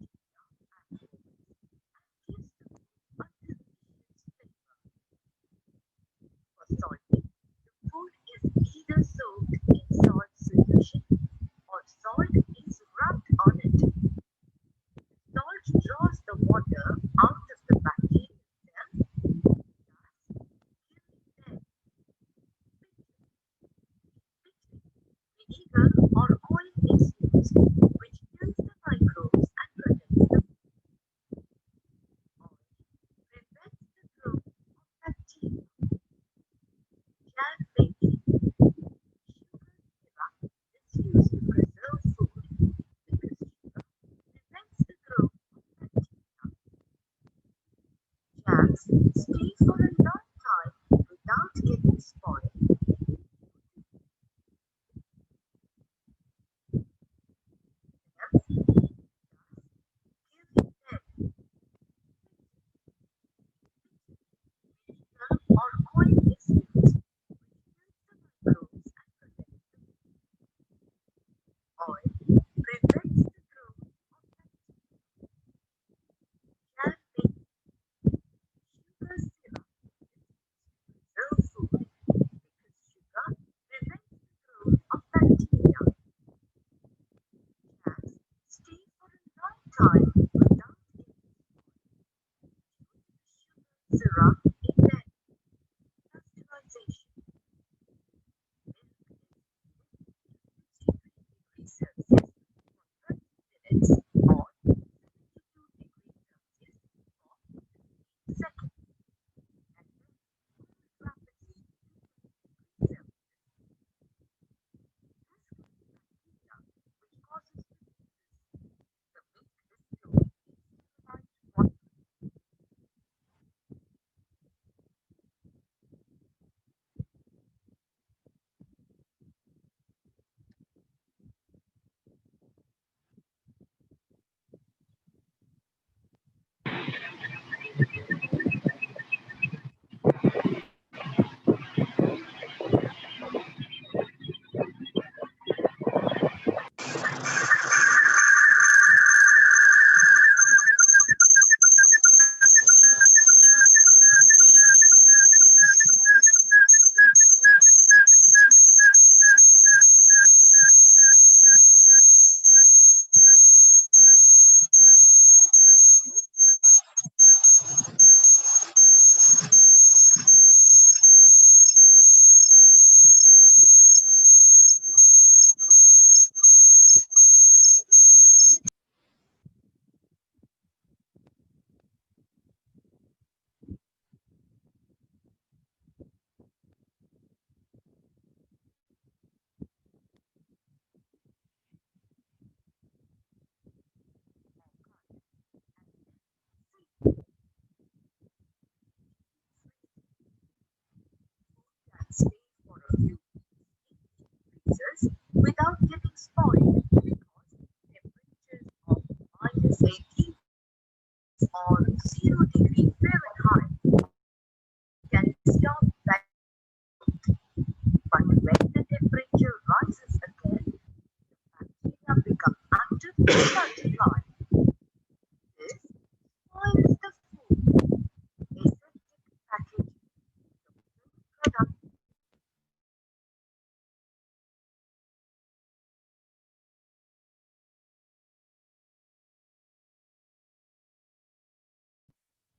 gives the food a delicious flavor. For salting, the food is either soaked in salt solution or salt is rubbed on it. Salt draws the water out of the bacterial cells, thus killing them. Vinegar or oil is used, which kills the microbes and protects the oil, prevents the growth of bacteria. Jam making. Sugar syrup is used to preserve food because sugar prevents the growth of bacteria. Jams stay for a long time without getting spoiled. spoiled because temperatures of -80 or 0 degrees Fahrenheit can stop bacteria. But when the temperature rises again, bacteria become active and multiply. This spoils the food. Aseptic packaging. The food product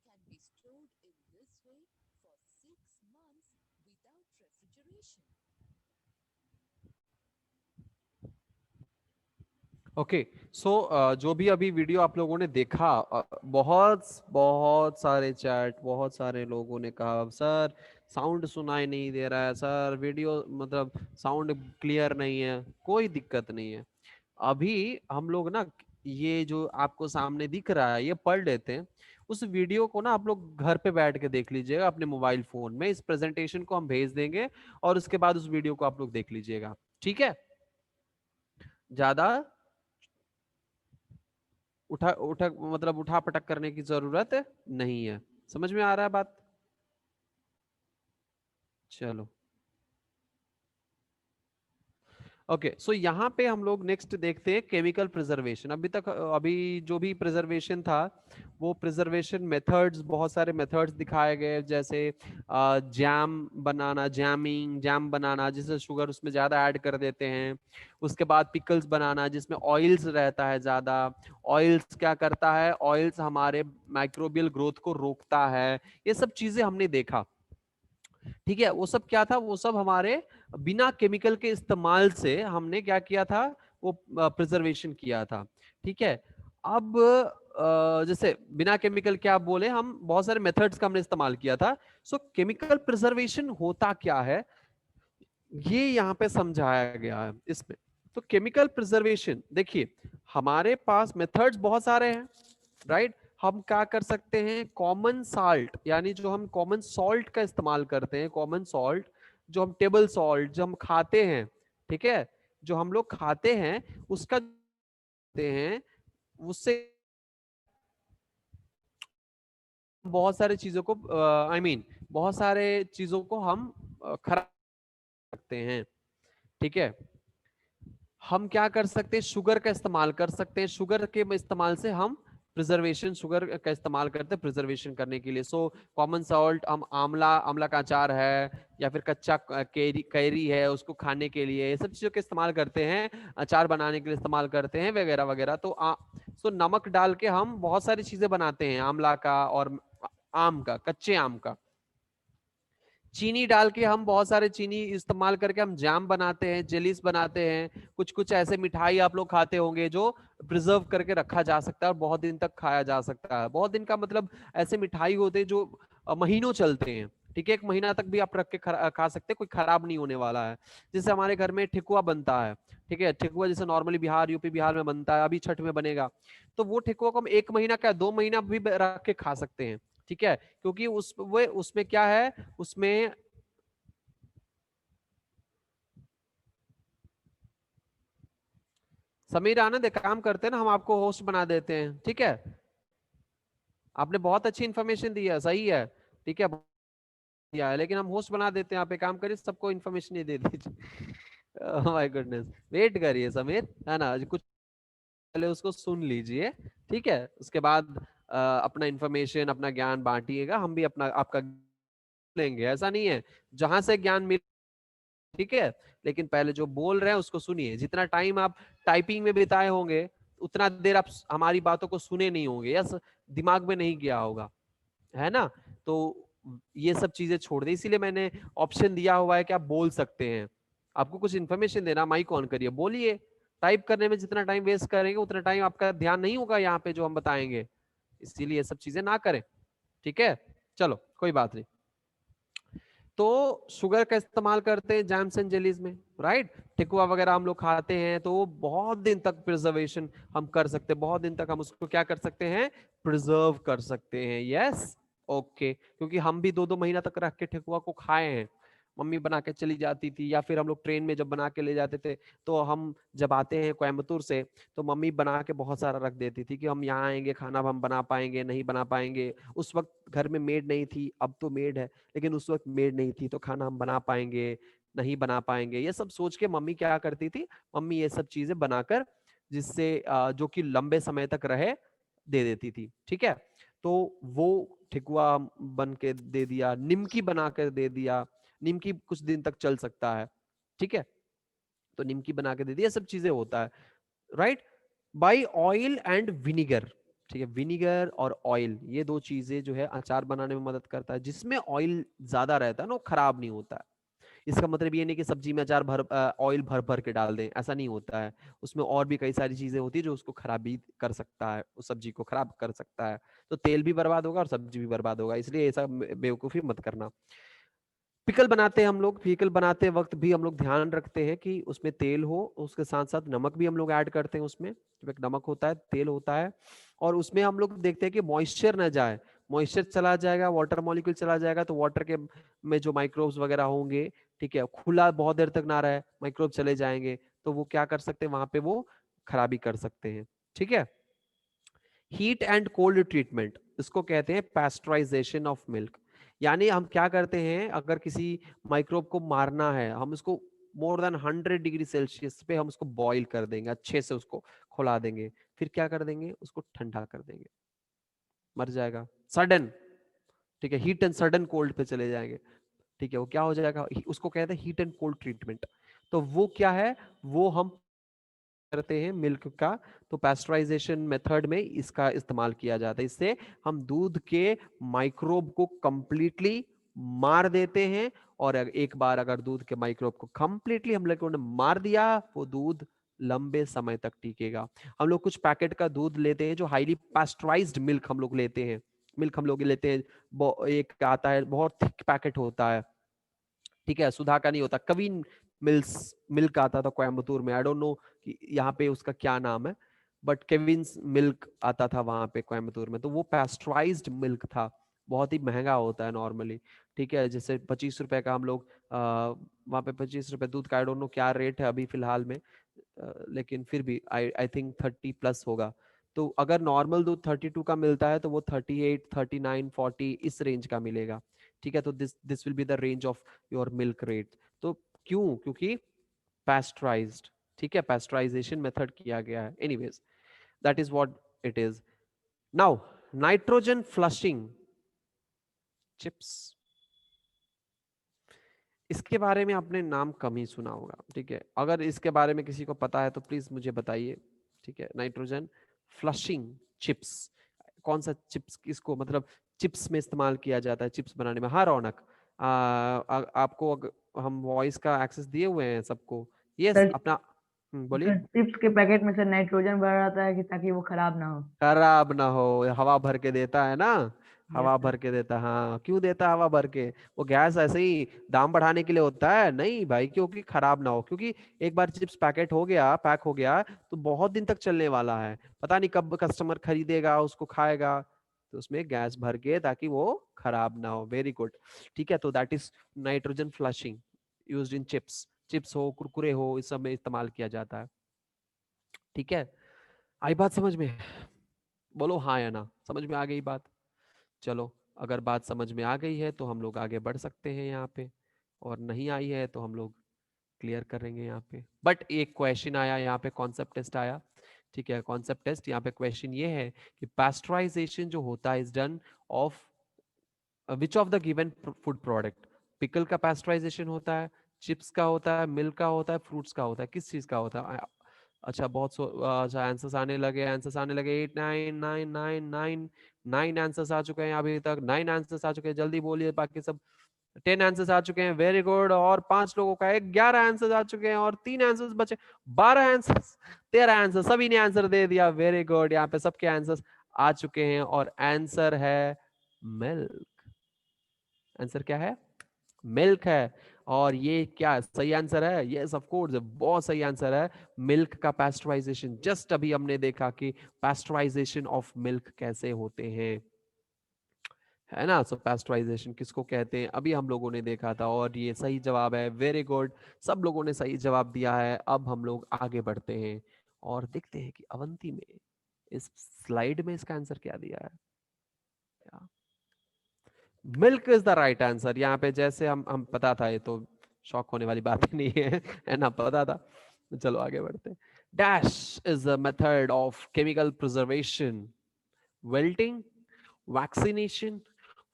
can be stored in this way for 6 months without refrigeration. Okay so जो भी अभी video आप लोगों ने देखा, बहुत बहुत सारे चैट, बहुत सारे लोगों ने कहा सर साउंड सुनाई नहीं दे रहा है, सर वीडियो मतलब साउंड क्लियर नहीं है। कोई दिक्कत नहीं है। अभी हम लोग ना ये जो आपको सामने दिख रहा है ये पढ़ लेते हैं। उस वीडियो को ना आप लोग घर पे बैठ के देख लीजिएगा अपने मोबाइल फोन में। इस प्रेजेंटेशन को हम भेज देंगे और उसके बाद उस वीडियो को आप लोग देख लीजिएगा, ठीक है। ज्यादा उठा उठा मतलब उठा पटक करने की जरूरत नहीं है। समझ में आ रहा है बात? चलो ओके सो यहाँ पे हम लोग नेक्स्ट देखते हैं केमिकल प्रिजर्वेशन। अभी तक अभी जो भी प्रिजर्वेशन था वो प्रिजर्वेशन मेथड्स, बहुत सारे मेथड्स दिखाए गए, जैसे जैम बनाना, जैम बनाना जिससे शुगर उसमें ज्यादा ऐड कर देते हैं। उसके बाद पिकल्स बनाना जिसमें ऑयल्स रहता है ज्यादा। ऑयल्स क्या करता है? ऑयल्स हमारे माइक्रोबियल ग्रोथ को रोकता है। ये सब चीजें हमने देखा, ठीक है। वो सब क्या था? वो सब हमारे बिना केमिकल के इस्तेमाल से हमने क्या किया था? वो प्रिजर्वेशन किया था, ठीक है। अब जैसे बिना केमिकल क्या बोले हम, बहुत सारे मेथड्स का हमने इस्तेमाल किया था। सो केमिकल प्रिजर्वेशन होता क्या है ये यहाँ पे समझाया गया है इसमें। तो केमिकल प्रिजर्वेशन देखिए, हमारे पास मेथड्स बहुत सारे हैं, राइट। हम क्या कर सकते हैं? कॉमन साल्ट, यानी जो हम कॉमन सॉल्ट का इस्तेमाल करते हैं, कॉमन सॉल्ट जो हम टेबल सॉल्ट जो हम खाते हैं, ठीक है, जो हम लोग खाते हैं उसका करते हैं उससे बहुत सारे चीजों को आई मीन बहुत सारे चीजों को हम खराब सकते हैं, ठीक है। हम क्या कर सकते हैं? शुगर का इस्तेमाल कर सकते हैं। शुगर के इस्तेमाल से हम प्रिजर्वेशन, शुगर का इस्तेमाल करते हैं प्रिजर्वेशन करने के लिए। सो कॉमन सॉल्ट, हम आंवला, आंवला का अचार है या फिर कच्चा कैरी कैरी है उसको खाने के लिए, ये सब चीजों का इस्तेमाल करते हैं, अचार बनाने के लिए इस्तेमाल करते हैं वगैरह वगैरह। तो सो नमक डाल के हम बहुत सारी चीजें बनाते हैं, आंवला का और आम का, कच्चे आम का। चीनी डाल के हम बहुत सारे चीनी इस्तेमाल करके हम जैम बनाते हैं, जेलीस बनाते हैं। कुछ कुछ ऐसे मिठाई आप लोग खाते होंगे जो प्रिजर्व करके रखा जा सकता है और बहुत दिन तक खाया जा सकता है। बहुत दिन का मतलब ऐसे मिठाई होते हैं जो महीनों चलते हैं, ठीक है। 1 महीना तक भी आप रख के खा सकते हैं, कोई खराब नहीं होने वाला है। जैसे हमारे घर में ठेकुआ बनता है, ठीक है। ठेकुआ जैसे नॉर्मली बिहार, यूपी बिहार में बनता है, अभी छठ में बनेगा। तो वो ठेकुआ को हम 1 महीना क्या 2 महीना भी रख के खा सकते हैं, ठीक है। क्योंकि उसमें क्या है, उसमें समीर आनंद एक काम करते हैं ना, हम आपको होस्ट बना देते हैं, ठीक है। आपने बहुत अच्छी इन्फॉर्मेशन दी है, सही है, ठीक है, दिया है, लेकिन हम होस्ट बना देते हैं। आप एक काम करिए, सबको इन्फॉर्मेशन ही दे दीजिए। माय गुडनेस, वेट करिए समीर, है ना, कुछ पहले उसको सुन लीजिए, ठीक है। उसके बाद अपना इन्फॉर्मेशन, अपना ज्ञान बांटिएगा, हम भी अपना आपका लेंगे। ऐसा नहीं है, जहां से ज्ञान मिल, ठीक है। लेकिन पहले जो बोल रहे हैं उसको सुनिए। जितना टाइम आप टाइपिंग में बिताए होंगे उतना देर आप हमारी बातों को सुने नहीं होंगे, या दिमाग में नहीं गया होगा, है ना। तो ये सब चीजें छोड़ दे, इसीलिए मैंने ऑप्शन दिया हुआ है कि आप बोल सकते हैं। आपको कुछ इन्फॉर्मेशन देना, माइक ऑन करिए, बोलिए। टाइप करने में जितना टाइम वेस्ट करेंगे उतना टाइम आपका ध्यान नहीं होगा यहाँ पे जो हम बताएंगे, इसीलिए ये सब चीजें ना करें, ठीक है। चलो कोई बात नहीं। तो शुगर का इस्तेमाल करते हैं जैम्स एंड जेलीज में, राइट। ठेकुआ वगैरह हम लोग खाते हैं तो बहुत दिन तक प्रिजर्वेशन हम कर सकते हैं, बहुत दिन तक हम उसको क्या कर सकते हैं? प्रिजर्व कर सकते हैं। Yes, okay. क्योंकि हम भी 2-2 महीना तक रख के ठेकुआ को खाए हैं, मम्मी बना के चली जाती थी, या फिर हम लोग ट्रेन में जब बना के ले जाते थे, तो हम जब आते हैं कोयम्बतूर से, तो मम्मी बना के बहुत सारा रख देती थी कि हम यहाँ आएंगे, खाना हम बना पाएंगे नहीं बना पाएंगे। उस वक्त घर में मेड नहीं थी, अब तो मेड है, लेकिन उस वक्त मेड नहीं थी, तो खाना हम बना पाएंगे नहीं बना पाएंगे, ये सब सोच के मम्मी क्या करती थी, मम्मी ये सब चीजें बनाकर, जिससे जो कि लंबे समय तक रहे, दे देती थी। ठीक है, तो वो ठेकुआ बन के दे दिया, निमकी बना कर दे दिया, निमकी कुछ दिन तक चल सकता है। ठीक है, तो निमकी बना के दे दिया, सब चीजें होता है, right. By oil and vinegar. ठीक है, विनीगर और ऑयल, ये दो चीजें जो है अचार बनाने में मदद करता है। जिसमें ऑयल ज्यादा रहता है ना, वो खराब नहीं होता है। इसका मतलब ये नहीं कि सब्जी में अचार भर ऑयल भर भर के डाल दें, ऐसा नहीं होता है। उसमें और भी कई सारी चीजें होती है जो उसको खराबी कर सकता है, उस सब्जी को खराब कर सकता है। तो तेल भी बर्बाद होगा और सब्जी भी बर्बाद होगा, इसलिए ऐसा बेवकूफी मत करना। पिकल बनाते हैं हम लोग, पिकल बनाते वक्त भी हम लोग ध्यान रखते हैं कि उसमें तेल हो, उसके साथ साथ नमक भी हम लोग ऐड करते हैं उसमें। जब एक नमक होता है, तेल होता है, और उसमें हम लोग देखते हैं कि मॉइस्चर ना जाए। मॉइस्चर चला जाएगा, वाटर मॉलिक्यूल चला जाएगा, तो वाटर के में जो माइक्रोब्स वगैरह होंगे, ठीक है, खुला बहुत देर तक ना रहे, माइक्रोब चले जाएंगे, तो वो क्या कर सकते हैं वहां पे, वो खराबी कर सकते हैं। ठीक है, हीट एंड कोल्ड ट्रीटमेंट, इसको कहते हैं पैस्चराइजेशन ऑफ मिल्क। यानी हम क्या करते हैं, अगर किसी माइक्रोब को मारना है, हम इसको मोर देन 100 डिग्री सेल्सियस पे हम उसको बॉईल कर देंगे, अच्छे से उसको खुला देंगे, फिर क्या कर देंगे, उसको ठंडा कर देंगे, मर जाएगा सडन। ठीक है, हीट एंड सडन कोल्ड पे चले जाएंगे। ठीक है, वो क्या हो जाएगा, उसको कहते हैं हीट एंड कोल्ड ट्रीटमेंट। तो वो क्या है, वो हम करते हैं मिल्क का। तो पैस्चराइजेशन मेथड में इसका इस्तेमाल किया जाता है। इससे हम दूध के माइक्रोब को कंप्लीटली मार देते हैं, और एक बार अगर दूध के माइक्रोब को कंप्लीटली हम लोगों ने मार दिया, वो दूध लंबे समय तक टिकेगा। हम लोग कुछ पैकेट का दूध लेते हैं, जो हाईली पास्चराइज्ड मिल्क हम लोग लेते हैं, मिल्क हम लोग लेते हैं, एक आता है बहुत थिक पैकेट होता है। ठीक है, सुधा का नहीं होता, कविन मिल्स मिल्क आता था कोयम्बतूर में, आई डोंट नो कि यहाँ पे उसका क्या नाम है, बट केविन्स मिल्क आता था वहां पे कोयम्बतूर में, तो वो पैस्चराइज्ड मिल्क था, बहुत ही महंगा होता है नॉर्मली। ठीक है, जैसे 25 रुपए का हम लोग वहाँ पे 25 रुपए दूध का, आई डोंट नो क्या रेट है अभी फिलहाल में, लेकिन फिर भी आई आई थिंक 30+ होगा। तो अगर नॉर्मल दूध 32 का मिलता है, तो वो 38, 39, 40 इस रेंज का मिलेगा। ठीक है, तो this this will be the range of your milk rate. तो क्यों, क्योंकि पैस्चराइज्ड। ठीक है, पैस्चराइजेशन मेथड किया गया है। Anyways, that is what it is. Now, nitrogen flushing chips, इसके बारे में आपने नाम कम ही सुना होगा। ठीक है, अगर इसके बारे में किसी को पता है तो प्लीज मुझे बताइए। ठीक है, नाइट्रोजन फ्लशिंग चिप्स, कौन सा चिप्स, किसको मतलब चिप्स में इस्तेमाल किया जाता है, चिप्स बनाने में। हाँ रौनक, आपको हम वॉइस का एक्सेस दिए हुए हैं सबको, यस सर अपना। बोलिए। सर चिप्स के पैकेट में सर नाइट्रोजन भरा रहता है कि ताकि वो खराब ना हो। खराब ना हो, हवा भर के देता है ना, यस हवा सर। भर के देता है। हाँ, क्यों देता है हवा भर के, वो गैस ऐसे ही दाम बढ़ाने के लिए होता है? नहीं भाई, क्योंकि खराब ना हो, क्योंकि एक बार चिप्स पैकेट हो गया, पैक हो गया, तो बहुत दिन तक चलने वाला है, पता नहीं कब कस्टमर खरीदेगा उसको खाएगा, तो उसमें गैस भर के ताकि वो खराब ना हो। Very good. ठीक है, तो that is nitrogen flushing used in chips. Chips हो, कुरकुरे हो, इस सब में इस्तेमाल किया जाता है। ठीक है, आई बात समझ में? बोलो हाँ या ना, समझ में आ गई बात? चलो, अगर बात समझ में आ गई है तो हम लोग आगे बढ़ सकते हैं यहाँ पे, और नहीं आई है तो हम लोग क्लियर करेंगे यहाँ पे। बट एक क्वेश्चन आया यहाँ पे, कॉन्सेप्ट टेस्ट आया। ठीक है, कॉन्सेप्ट टेस्ट, यहाँ पे क्वेश्चन ये है कि पास्चराइजेशन जो होता है is done of which of the given food product. Pickle का पास्चराइजेशन होता है, चिप्स का होता है, मिल्क का होता है, फ्रूट्स का होता है, किस चीज का होता है? अच्छा, अच्छा, आंसर्स आने लगे, आंसर्स आने लगे। 8 9 9 9 9 9 आंसर्स आ चुके हैं अभी तक, 9 आंसर्स आ चुके हैं, जल्दी बोलिए, बाकी सब 10 आंसर्स आ चुके हैं, वेरी गुड। और 5 लोगों का 11 आंसर्स आ चुके हैं, और 3 आंसर्स बचे, 12 आंसर्स, 13 आंसर, सभी ने आंसर दे दिया, वेरी गुड। यहाँ पे सबके आंसर्स आ चुके हैं, और आंसर है मिल्क। आंसर क्या है? मिल्क है। और ये क्या सही आंसर है? यस ऑफ कोर्स, बहुत सही आंसर है, मिल्क का पास्चराइजेशन। जस्ट अभी हमने देखा कि पास्चराइजेशन ऑफ मिल्क कैसे होते हैं, है ना। सो पेस्टराइजेशन किसको कहते हैं अभी हम लोगों ने देखा था, और ये सही जवाब है। वेरी गुड, सब लोगों ने सही जवाब दिया है। अब हम लोग आगे बढ़ते हैं और देखते हैं कि अवंती में इस स्लाइड में इसका आंसर क्या दिया है। Milk is the right answer. यहाँ पे जैसे हम पता था, ये तो शॉक होने वाली बात ही नहीं है ना, पता था। चलो आगे बढ़ते हैं। Dash is the method of chemical preservation. वेल्टिंग, vaccination,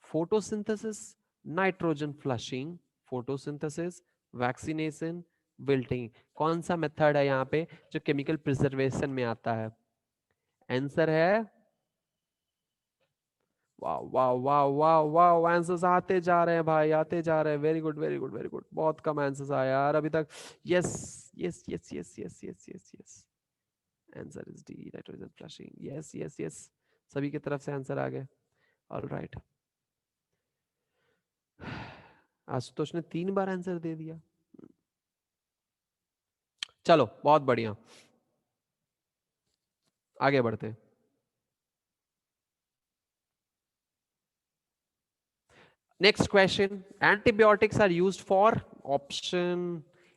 photosynthesis, nitrogen flushing. Photosynthesis, vaccination, wilting, कौन सा मेथड है यहाँ पे जो केमिकल प्रिजर्वेशन में आता है? आंसर है, वाह वाह वाह वाह वाह, आंसर्स आते जा रहे हैं भाई, आते जा रहे हैं। Very good very good very good, बहुत कम आंसर्स आए यार अभी तक। Yes yes yes yes yes yes yes yes, answer is D, nitrogen flushing. Yes yes yes, सभी की तरफ से आंसर आ गए। ऑलराइट, आशुतोष ने 3 बार आंसर दे दिया। चलो बहुत बढ़िया, आगे बढ़ते हैं। Next question. Antibiotics are used for option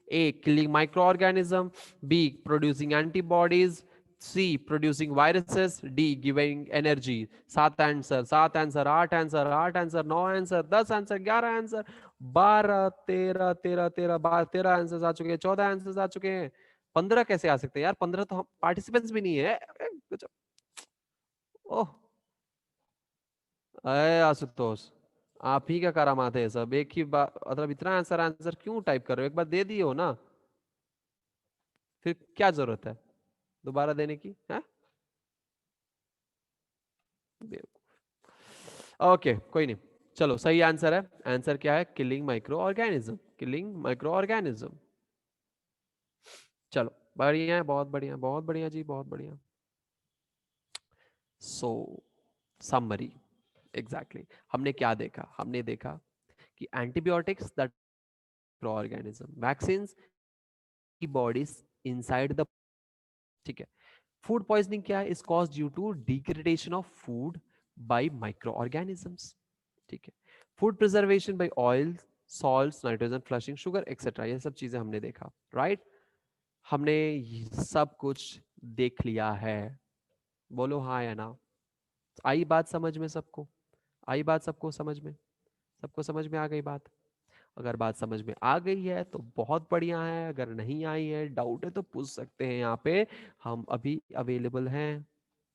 A, killing microorganism, B, producing antibodies, C, producing viruses, D, giving energy. 7 answer, 7 answer, 8 answer, 8 answer, 9 answer, 10 answer, 11 answer, 12, 13, 13, 13, 13 answer आ चुके हैं, 14 आंसर आ चुके हैं। 15 कैसे आ सकते हैं यार? 15 तो हम पार्टिसिपेंट्स भी नहीं है। ओह, अरे आशुतोष, आप ही का करामात है सब। एक ही बार मतलब इतना आंसर आंसर क्यों टाइप कर रहे हो? एक बार दे दिए हो ना, फिर क्या जरूरत है दोबारा देने की है? ओके कोई नहीं, चलो सही आंसर है। आंसर क्या है? Killing micro organism, killing micro organism. चलो बढ़िया है, बहुत बढ़िया, बहुत बढ़िया जी, बहुत बढ़िया। सो समरी, एग्जैक्टली हमने क्या देखा? हमने देखा कि antibiotics that organism, vaccine bodies inside the, ठीक है। फूड पॉइजनिंग क्या है? Is cause due to degradation of food by micro organisms, ठीक है। Food preservation by oil, salts, nitrogen flushing, sugar etcetera, ये सब चीजें हमने देखा, राइट। हमने सब कुछ देख लिया है। बोलो हाँ या ना। आई बात समझ में सबको? आई बात सबको समझ में? सबको समझ में आ गई बात? अगर बात समझ में आ गई है तो बहुत बढ़िया है, अगर नहीं आई है, डाउट है, तो पूछ सकते हैं यहाँ पे, हम अभी अवेलेबल हैं,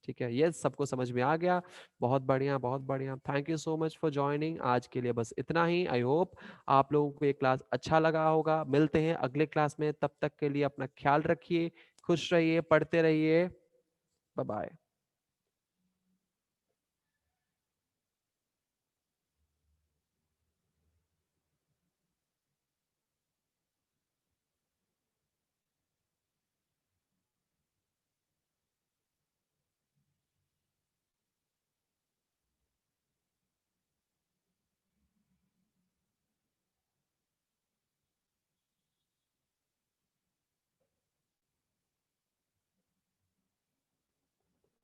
ठीक है। ये सबको समझ में आ गया, बहुत बढ़िया बहुत बढ़िया। Thank you so much for joining. आज के लिए बस इतना ही। आई होप आप लोगों को ये क्लास अच्छा लगा होगा। मिलते हैं अगले क्लास में, तब तक के लिए अपना ख्याल रखिए, खुश रहिए, पढ़ते रहिए। Bye bye.